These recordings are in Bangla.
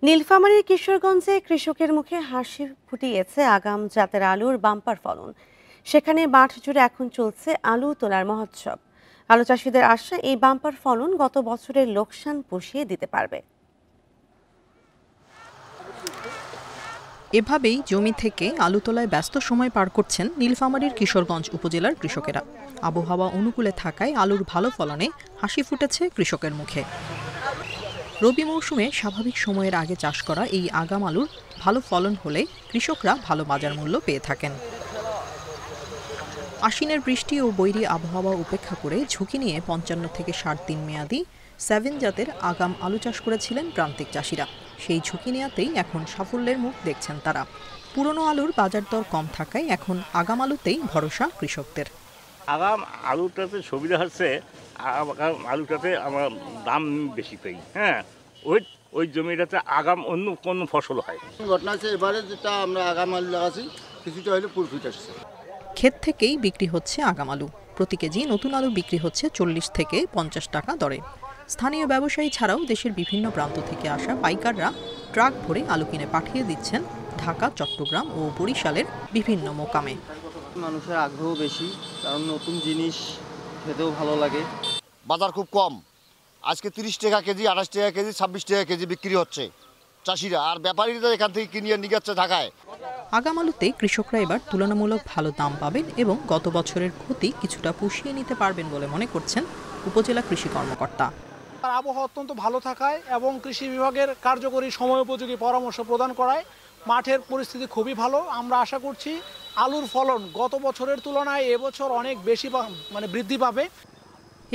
নীলফামারীর কিশোরগঞ্জে কৃষকের মুখে হাসি ফুটিয়েছে আগাম জাতের আলুর বাম্পার ফলন। সেখানে মাঠ জুড়ে এখন চলছে আলু তোলার মহোৎসব। আলু চাষিদের আশা, এই বাম্পার ফলন গত বছরের লোকসান পুষিয়ে দিতে পারবে। এভাবেই জমি থেকে আলু তোলায় ব্যস্ত সময় পার করছেন নীলফামারীর কিশোরগঞ্জ উপজেলার কৃষকেরা। আবহাওয়া অনুকূলে থাকায় আলুর ভালো ফলনে হাসি ফুটেছে কৃষকের মুখে। রবি মৌসুমে স্বাভাবিক সময়ের আগে চাষ করা এই আগাম আলুর ভালো ফলন হলে কৃষকরা ভালো বাজার মূল্য পেয়ে থাকেন। আশ্বিনের বৃষ্টি ও বৈরী আবহাওয়া উপেক্ষা করে ঝুঁকি নিয়ে ৫৫ থেকে ৬০ দিন মেয়াদি 7 জাতের আগাম আলু চাষ করেছিলেন প্রান্তিক চাষিরা। সেই ঝুঁকি নেওয়াতেই এখন সাফল্যের মুখ দেখছেন তারা। পুরনো আলুর বাজার দর কম থাকায় এখন আগাম আলুতেই ভরসা কৃষকদের। আগাম আলুটাতে সুবিধা হচ্ছে, আগাম আলুটাতে আমার দাম বেশি পাই। ওই জমিটাতে আগাম অন্য কোনো ফসল হয়। ঘটনা হচ্ছে এবারে যেটা আমরা আগাম আলু লাগাচ্ছি কিছুটা হলে প্রফিট আসছে। ক্ষেত থেকেই বিক্রি হচ্ছে আগাম আলু। প্রতি কেজি নতুন আলু বিক্রি হচ্ছে ৪০ থেকে ৫০ টাকা দরে। স্থানীয় ব্যবসায়ী ছাড়াও দেশের বিভিন্ন প্রান্ত থেকে আসা পাইকাররা ট্রাক ভরে আলু কিনে পাঠিয়ে দিচ্ছেন ঢাকা, চট্টগ্রাম ও বরিশালের বিভিন্ন মোকামে। মানুষের আগ্রহ বেশি, কারণ নতুন জিনিস খেতেও ভালো লাগে। বাজার খুব কম, আজকে ৩০ টাকা কেজি, ২৮ টাকা কেজি, ২৬ টাকা কেজি বিক্রি হচ্ছে চাষিরা, আর ব্যাপারীরা এখান থেকে কিনে নিয়ে যাচ্ছে ঢাকায়। আগাম আলুতে কৃষকরা এবার তুলনামূলক ভালো দাম পাবেন এবং গত বছরের ক্ষতি কিছুটা পুষিয়ে নিতে পারবেন বলে মনে করছেন উপজেলা কৃষি কর্মকর্তা। আবহাওয়া অত্যন্ত ভালো থাকায় এবং কৃষি বিভাগের কার্যকরী সময়োপযোগী পরামর্শ প্রদান করায় মাঠের পরিস্থিতি খুবই ভালো। আমরা আশা করছি আলুর ফলন গত বছরের তুলনায় এবছর অনেক বেশি বৃদ্ধি পাবে।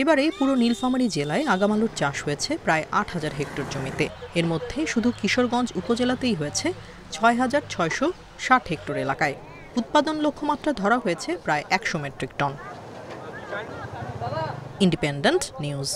এবারে পুরো নীলফামারী জেলায় আগাম আলুর চাষ হয়েছে প্রায় ৮,০০০ হেক্টর জমিতে। এর মধ্যে শুধু কিশোরগঞ্জ উপজেলাতেই হয়েছে ৬,৬৬০ হেক্টর এলাকায়। উৎপাদন লক্ষ্যমাত্রা ধরা হয়েছে প্রায় ১০০ মেট্রিক টন। Independent news.